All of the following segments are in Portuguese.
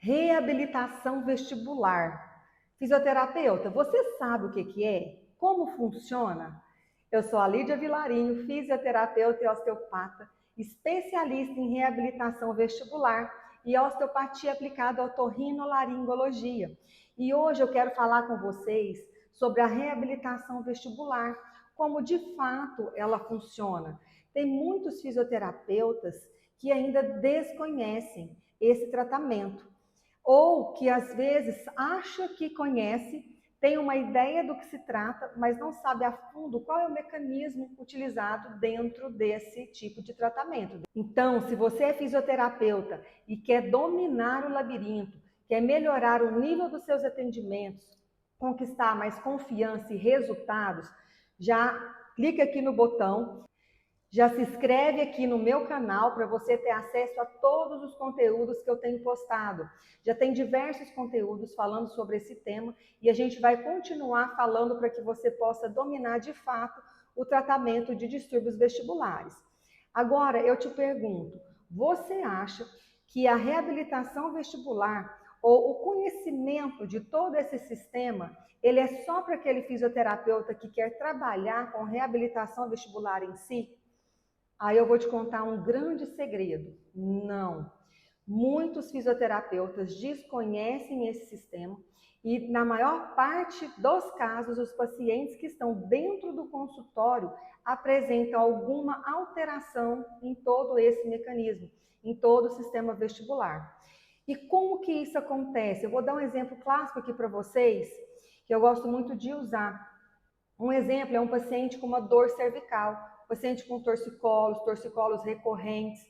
Reabilitação vestibular. Fisioterapeuta, você sabe o que é? Como funciona? Eu sou a Lídia Vilarinho, fisioterapeuta e osteopata, especialista em reabilitação vestibular e osteopatia aplicada à otorrinolaringologia. E hoje eu quero falar com vocês sobre a reabilitação vestibular, como de fato ela funciona. Tem muitos fisioterapeutas que ainda desconhecem esse tratamento, ou que às vezes acha que conhece, tem uma ideia do que se trata, mas não sabe a fundo qual é o mecanismo utilizado dentro desse tipo de tratamento. Então, se você é fisioterapeuta e quer dominar o labirinto, quer melhorar o nível dos seus atendimentos, conquistar mais confiança e resultados, já clica aqui no botão. Já se inscreve aqui no meu canal para você ter acesso a todos os conteúdos que eu tenho postado. Já tem diversos conteúdos falando sobre esse tema e a gente vai continuar falando para que você possa dominar de fato o tratamento de distúrbios vestibulares. Agora eu te pergunto, você acha que a reabilitação vestibular ou o conhecimento de todo esse sistema, ele é só para aquele fisioterapeuta que quer trabalhar com reabilitação vestibular em si? Aí eu vou te contar um grande segredo. Não. Muitos fisioterapeutas desconhecem esse sistema e, na maior parte dos casos, os pacientes que estão dentro do consultório apresentam alguma alteração em todo esse mecanismo, em todo o sistema vestibular. E como que isso acontece? Eu vou dar um exemplo clássico aqui para vocês, que eu gosto muito de usar. Um exemplo é um paciente com uma dor cervical, paciente com torcicolos recorrentes,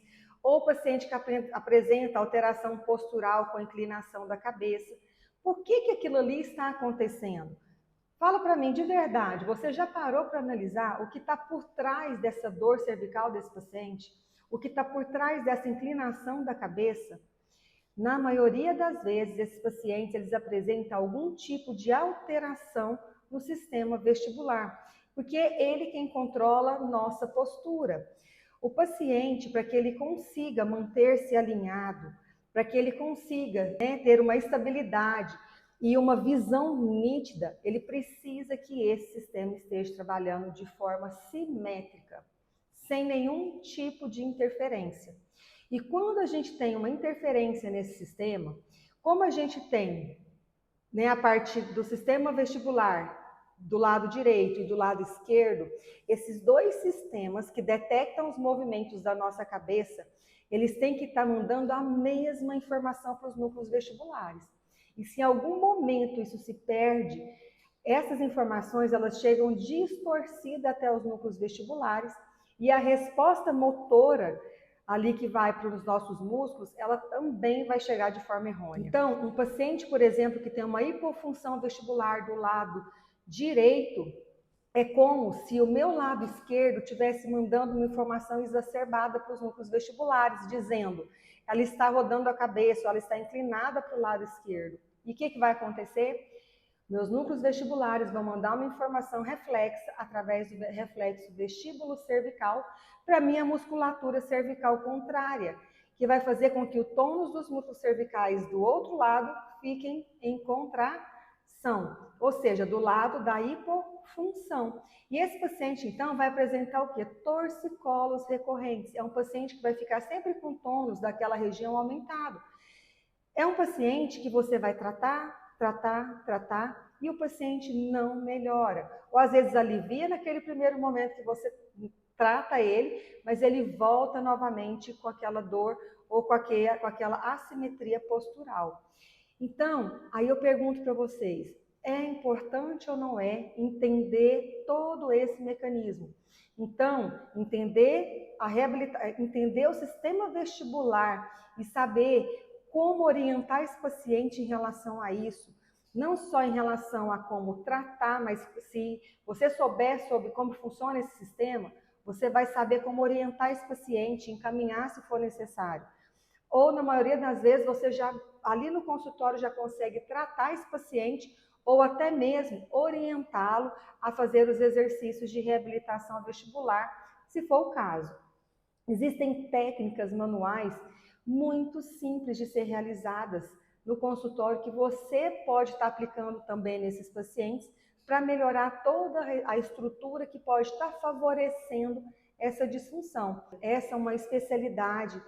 ou paciente que apresenta alteração postural com inclinação da cabeça. Por que aquilo ali está acontecendo? Fala para mim de verdade, você já parou para analisar o que está por trás dessa dor cervical desse paciente? O que está por trás dessa inclinação da cabeça? Na maioria das vezes, esses pacientes eles apresentam algum tipo de alteração no sistema vestibular, porque é ele quem controla nossa postura. O paciente, para que ele consiga manter-se alinhado, para que ele consiga ter uma estabilidade e uma visão nítida, ele precisa que esse sistema esteja trabalhando de forma simétrica, sem nenhum tipo de interferência. E quando a gente tem uma interferência nesse sistema, como a gente tem a parte do sistema vestibular do lado direito e do lado esquerdo, esses dois sistemas que detectam os movimentos da nossa cabeça, eles têm que estar mandando a mesma informação para os núcleos vestibulares. E se em algum momento isso se perde, essas informações elas chegam distorcidas até os núcleos vestibulares e a resposta motora ali que vai para os nossos músculos, ela também vai chegar de forma errônea. Então, um paciente, por exemplo, que tem uma hipofunção vestibular do lado direito, é como se o meu lado esquerdo estivesse mandando uma informação exacerbada para os núcleos vestibulares, dizendo ela está rodando a cabeça, ou ela está inclinada para o lado esquerdo. E o que vai acontecer? Meus núcleos vestibulares vão mandar uma informação reflexa através do reflexo vestíbulo cervical para a minha musculatura cervical contrária, que vai fazer com que o tônus dos músculos cervicais do outro lado fiquem em contração, ou seja, do lado da hipofunção. E esse paciente, então, vai apresentar o quê? Torcicolos recorrentes. É um paciente que vai ficar sempre com o tônus daquela região aumentado. É um paciente que você vai tratar e o paciente não melhora. Ou às vezes alivia naquele primeiro momento que você trata ele, mas ele volta novamente com aquela dor ou com aquela assimetria postural. Então, aí eu pergunto para vocês, é importante ou não é entender todo esse mecanismo? Então, entender o sistema vestibular e saber como orientar esse paciente em relação a isso, não só em relação a como tratar, mas se você souber sobre como funciona esse sistema, você vai saber como orientar esse paciente, encaminhar se for necessário. Ou na maioria das vezes você já ali no consultório já consegue tratar esse paciente ou até mesmo orientá-lo a fazer os exercícios de reabilitação vestibular, se for o caso. Existem técnicas manuais muito simples de ser realizadas no consultório que você pode estar aplicando também nesses pacientes para melhorar toda a estrutura que pode estar favorecendo essa disfunção. Essa é uma especialidade,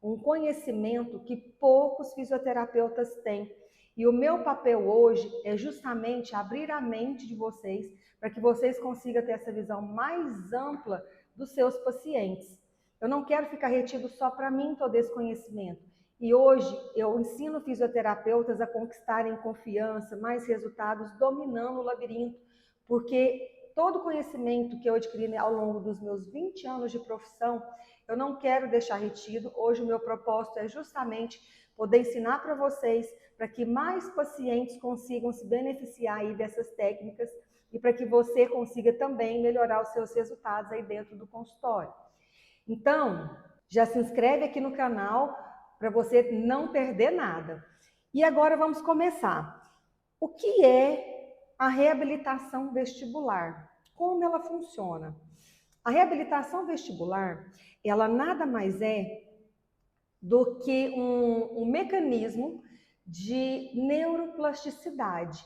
um conhecimento que poucos fisioterapeutas têm. E o meu papel hoje é justamente abrir a mente de vocês para que vocês consigam ter essa visão mais ampla dos seus pacientes. Eu não quero ficar retido só para mim todo esse conhecimento. E hoje eu ensino fisioterapeutas a conquistarem confiança, mais resultados, dominando o labirinto, porque todo o conhecimento que eu adquiri ao longo dos meus 20 anos de profissão, eu não quero deixar retido. Hoje o meu propósito é justamente poder ensinar para vocês, para que mais pacientes consigam se beneficiar aí dessas técnicas e para que você consiga também melhorar os seus resultados aí dentro do consultório. Então, já se inscreve aqui no canal para você não perder nada. E agora vamos começar. O que é a reabilitação vestibular? Como ela funciona? A reabilitação vestibular, ela nada mais é do que um mecanismo de neuroplasticidade.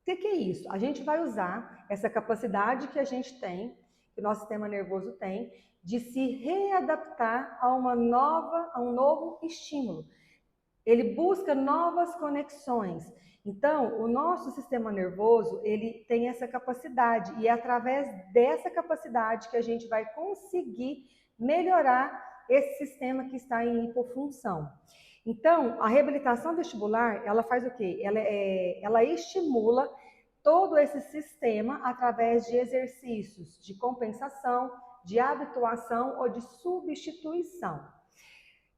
O que é isso? A gente vai usar essa capacidade que a gente tem, que o nosso sistema nervoso tem, de se readaptar a um novo estímulo. Ele busca novas conexões. Então, o nosso sistema nervoso, ele tem essa capacidade, e é através dessa capacidade que a gente vai conseguir melhorar esse sistema que está em hipofunção. Então, a reabilitação vestibular, ela faz o quê? Ela estimula todo esse sistema através de exercícios de compensação, de habituação ou de substituição.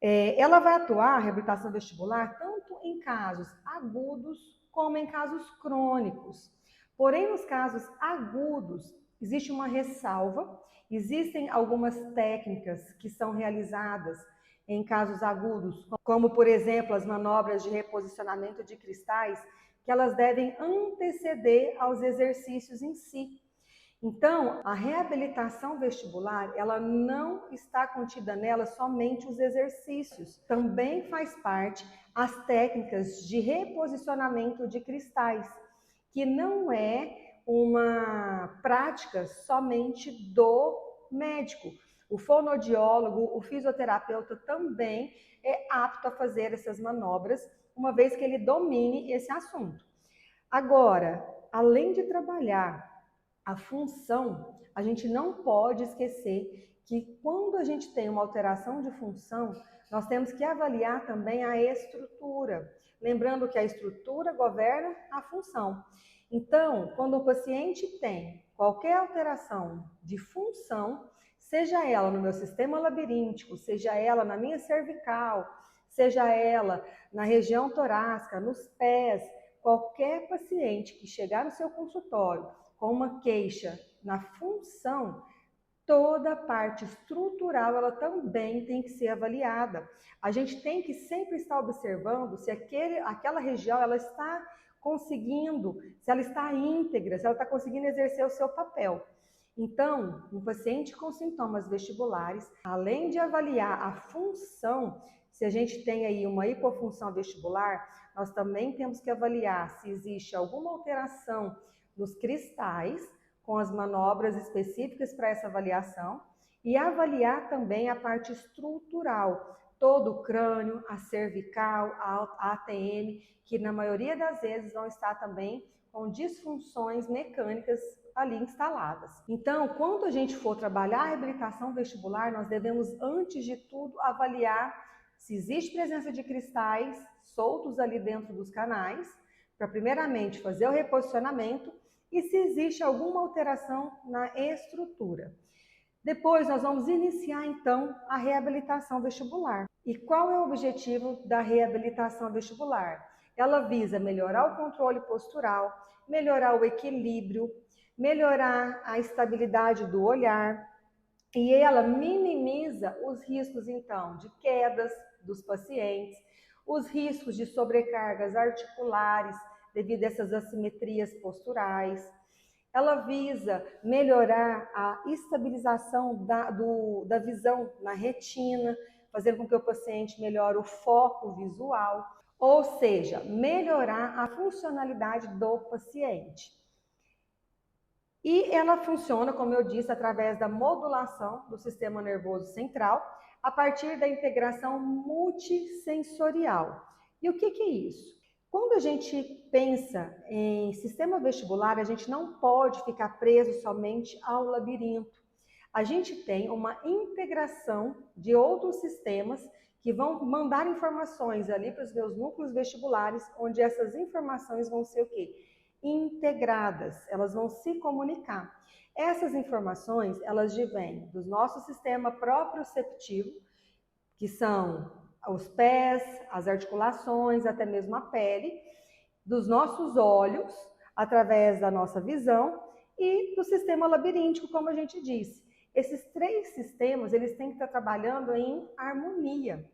Ela vai atuar, a reabilitação vestibular, tanto em casos agudos como em casos crônicos. Porém, nos casos agudos, existe uma ressalva, existem algumas técnicas que são realizadas em casos agudos, como, por exemplo, as manobras de reposicionamento de cristais, que elas devem anteceder aos exercícios em si. Então, a reabilitação vestibular, ela não está contida nela somente os exercícios. Também faz parte as técnicas de reposicionamento de cristais, que não é uma prática somente do médico. O fonoaudiólogo, o fisioterapeuta também é apto a fazer essas manobras, uma vez que ele domine esse assunto. Agora, além de trabalhar a função, a gente não pode esquecer que quando a gente tem uma alteração de função, nós temos que avaliar também a estrutura. Lembrando que a estrutura governa a função. Então, quando o paciente tem qualquer alteração de função, seja ela no meu sistema labiríntico, seja ela na minha cervical, seja ela na região torácica, nos pés, qualquer paciente que chegar no seu consultório com uma queixa na função, toda a parte estrutural ela também tem que ser avaliada. A gente tem que sempre estar observando se aquela região ela está conseguindo, se ela está íntegra, se ela está conseguindo exercer o seu papel. Então, um paciente com sintomas vestibulares, além de avaliar a função, se a gente tem aí uma hipofunção vestibular, nós também temos que avaliar se existe alguma alteração nos cristais, com as manobras específicas para essa avaliação, e avaliar também a parte estrutural, todo o crânio, a cervical, a ATM, que na maioria das vezes vão estar também com disfunções mecânicas ali instaladas. Então, quando a gente for trabalhar a reabilitação vestibular, nós devemos, antes de tudo, avaliar se existe presença de cristais soltos ali dentro dos canais, para primeiramente fazer o reposicionamento, e se existe alguma alteração na estrutura. Depois nós vamos iniciar então a reabilitação vestibular. E qual é o objetivo da reabilitação vestibular? Ela visa melhorar o controle postural, melhorar o equilíbrio, melhorar a estabilidade do olhar, e ela minimiza os riscos então de quedas dos pacientes, os riscos de sobrecargas articulares devido a essas assimetrias posturais. Ela visa melhorar a estabilização da visão na retina, fazendo com que o paciente melhore o foco visual. ou seja, melhorar a funcionalidade do paciente. E ela funciona, como eu disse, através da modulação do sistema nervoso central, a partir da integração multissensorial. E o que é isso? Quando a gente pensa em sistema vestibular, a gente não pode ficar preso somente ao labirinto. A gente tem uma integração de outros sistemas que vão mandar informações ali para os meus núcleos vestibulares, onde essas informações vão ser o quê? Integradas, elas vão se comunicar. Essas informações, elas vêm do nosso sistema proprioceptivo, que são os pés, as articulações, até mesmo a pele, dos nossos olhos, através da nossa visão, e do sistema labiríntico, como a gente disse. Esses três sistemas, eles têm que estar trabalhando em harmonia.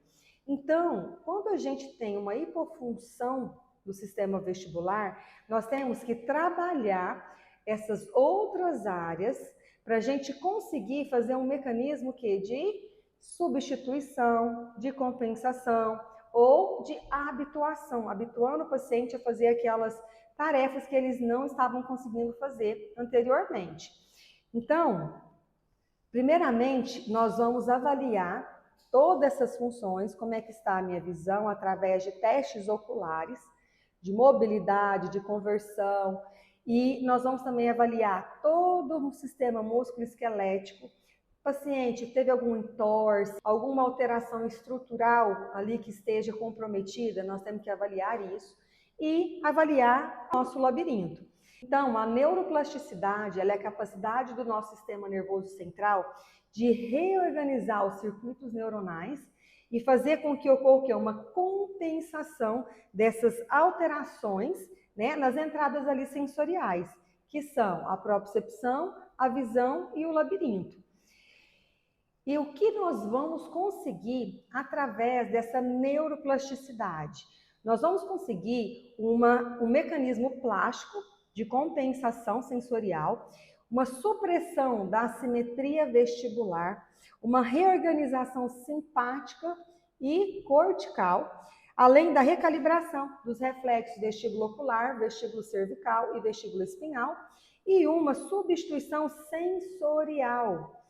Então, quando a gente tem uma hipofunção do sistema vestibular, nós temos que trabalhar essas outras áreas para a gente conseguir fazer um mecanismo de substituição, de compensação ou de habituação, habituando o paciente a fazer aquelas tarefas que eles não estavam conseguindo fazer anteriormente. Então, primeiramente, nós vamos avaliar todas essas funções, como é que está a minha visão, através de testes oculares, de mobilidade, de conversão, e nós vamos também avaliar todo o sistema músculo-esquelético. O paciente teve algum entorse, alguma alteração estrutural ali que esteja comprometida, nós temos que avaliar isso e avaliar nosso labirinto. Então, a neuroplasticidade, ela é a capacidade do nosso sistema nervoso central de reorganizar os circuitos neuronais e fazer com que ocorra uma compensação dessas alterações, né, nas entradas ali sensoriais, que são a propriocepção, a visão e o labirinto. E o que nós vamos conseguir através dessa neuroplasticidade? Nós vamos conseguir um mecanismo plástico de compensação sensorial, uma supressão da assimetria vestibular, uma reorganização simpática e cortical, além da recalibração dos reflexos vestíbulo ocular, vestíbulo cervical e vestíbulo espinhal, e uma substituição sensorial,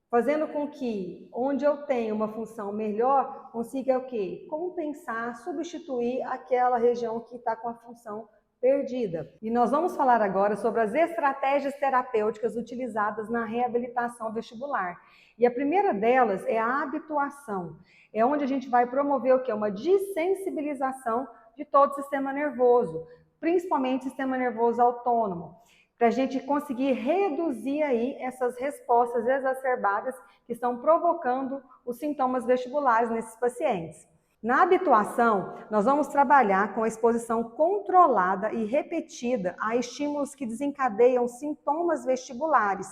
fazendo com que, onde eu tenho uma função melhor, consiga o quê? Compensar, substituir aquela região que está com a função perdida. E nós vamos falar agora sobre as estratégias terapêuticas utilizadas na reabilitação vestibular. E a primeira delas é a habituação. É onde a gente vai promover o quê? Uma dessensibilização de todo o sistema nervoso, principalmente o sistema nervoso autônomo, para a gente conseguir reduzir aí essas respostas exacerbadas que estão provocando os sintomas vestibulares nesses pacientes. Na habituação, nós vamos trabalhar com a exposição controlada e repetida a estímulos que desencadeiam sintomas vestibulares.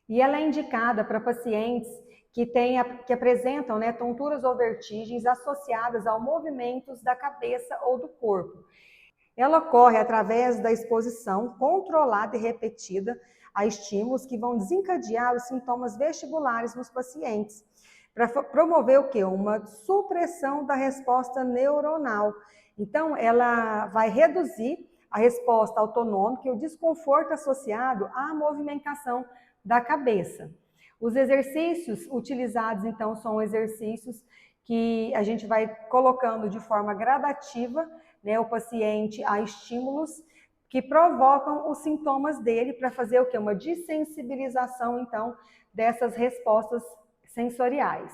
E ela é indicada para pacientes que apresentam, né, tonturas ou vertigens associadas a movimentos da cabeça ou do corpo. Ela ocorre através da exposição controlada e repetida a estímulos que vão desencadear os sintomas vestibulares nos pacientes, para promover o quê? Uma supressão da resposta neuronal. Então, ela vai reduzir a resposta autonômica e o desconforto associado à movimentação da cabeça. Os exercícios utilizados, então, são exercícios que a gente vai colocando de forma gradativa, né, o paciente a estímulos que provocam os sintomas dele para fazer o quê? Uma dessensibilização, então, dessas respostas sensoriais.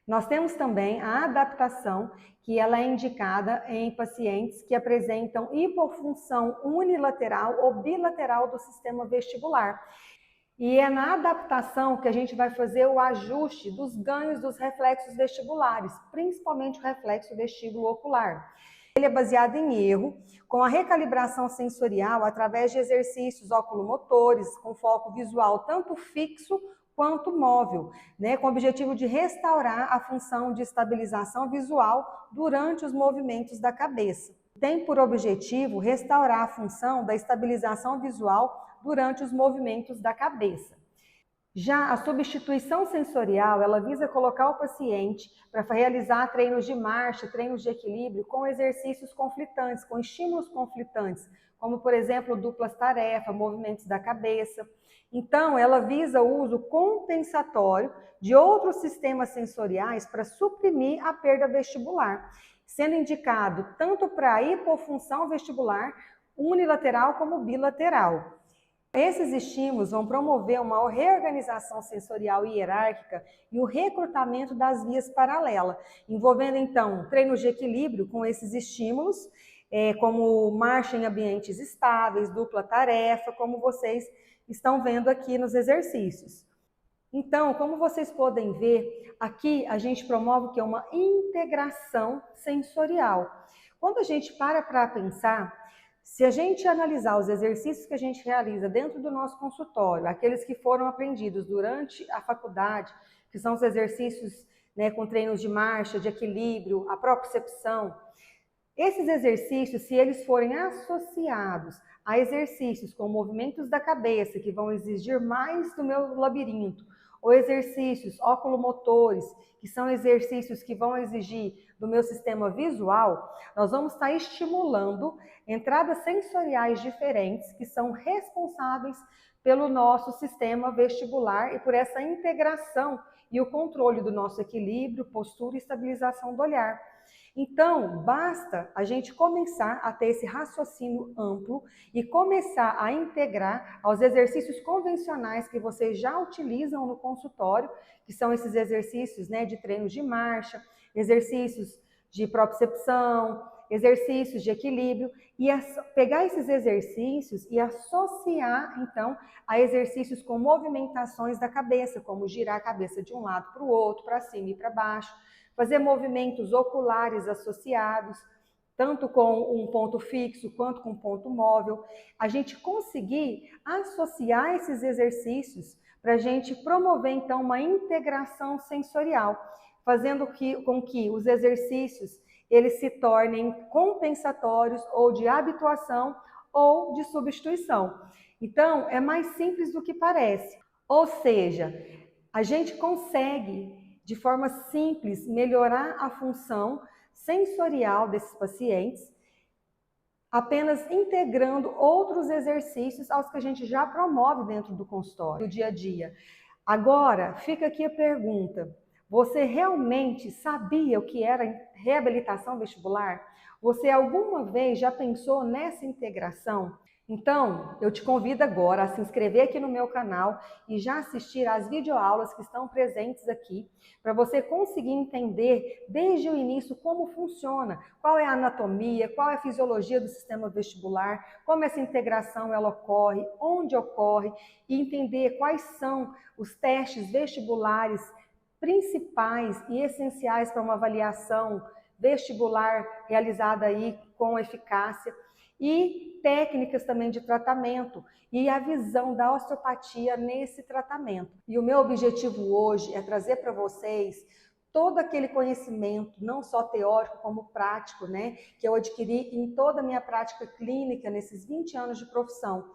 Nós temos também a adaptação, que ela é indicada em pacientes que apresentam hipofunção unilateral ou bilateral do sistema vestibular. E é na adaptação que a gente vai fazer o ajuste dos ganhos dos reflexos vestibulares, principalmente o reflexo vestíbulo ocular. Ele é baseado em erro, com a recalibração sensorial através de exercícios oculomotores, com foco visual tanto fixo quanto móvel, né, com o objetivo de restaurar a função de estabilização visual durante os movimentos da cabeça. Tem por objetivo restaurar a função da estabilização visual durante os movimentos da cabeça. Já a substituição sensorial, ela visa colocar o paciente para realizar treinos de marcha, treinos de equilíbrio com exercícios conflitantes, com estímulos conflitantes, como, por exemplo, duplas tarefas, movimentos da cabeça. Então, ela visa o uso compensatório de outros sistemas sensoriais para suprimir a perda vestibular, sendo indicado tanto para a hipofunção vestibular unilateral como bilateral. Esses estímulos vão promover uma reorganização sensorial hierárquica e o recrutamento das vias paralelas, envolvendo então treinos de equilíbrio com esses estímulos, como marcha em ambientes estáveis, dupla tarefa, como vocês estão vendo aqui nos exercícios. Então, como vocês podem ver, aqui a gente promove o que é uma integração sensorial. Quando a gente para pensar, se a gente analisar os exercícios que a gente realiza dentro do nosso consultório, aqueles que foram aprendidos durante a faculdade, que são os exercícios, né, com treinos de marcha, de equilíbrio, a propriocepção, esses exercícios, se eles forem associados a exercícios com movimentos da cabeça, que vão exigir mais do meu labirinto, ou exercícios oculomotores, que são exercícios que vão exigir do meu sistema visual, nós vamos estar estimulando entradas sensoriais diferentes que são responsáveis pelo nosso sistema vestibular e por essa integração e o controle do nosso equilíbrio, postura e estabilização do olhar. Então, basta a gente começar a ter esse raciocínio amplo e começar a integrar aos exercícios convencionais que vocês já utilizam no consultório, que são esses exercícios, né, de treinos de marcha, exercícios de propriocepção, exercícios de equilíbrio, e pegar esses exercícios e associar, então, a exercícios com movimentações da cabeça, como girar a cabeça de um lado para o outro, para cima e para baixo, fazer movimentos oculares associados, tanto com um ponto fixo quanto com um ponto móvel. A gente conseguir associar esses exercícios para a gente promover, então, uma integração sensorial, fazendo com que os exercícios eles se tornem compensatórios ou de habituação ou de substituição. Então, é mais simples do que parece. Ou seja, a gente consegue de forma simples, melhorar a função sensorial desses pacientes, apenas integrando outros exercícios aos que a gente já promove dentro do consultório, do dia a dia. Agora, fica aqui a pergunta: você realmente sabia o que era reabilitação vestibular? Você alguma vez já pensou nessa integração? Então, eu te convido agora a se inscrever aqui no meu canal e já assistir às videoaulas que estão presentes aqui, para você conseguir entender desde o início como funciona, qual é a anatomia, qual é a fisiologia do sistema vestibular, como essa integração ela ocorre, onde ocorre, e entender quais são os testes vestibulares principais e essenciais para uma avaliação vestibular realizada aí com eficácia, e técnicas também de tratamento e a visão da osteopatia nesse tratamento. E o meu objetivo hoje é trazer para vocês todo aquele conhecimento, não só teórico como prático, né, que eu adquiri em toda a minha prática clínica nesses 20 anos de profissão,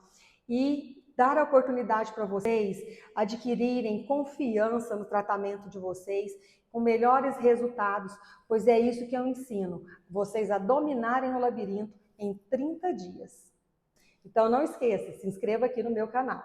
e dar a oportunidade para vocês adquirirem confiança no tratamento de vocês, com melhores resultados, pois é isso que eu ensino, vocês a dominarem o labirinto em 30 dias. Então não esqueça, se inscreva aqui no meu canal.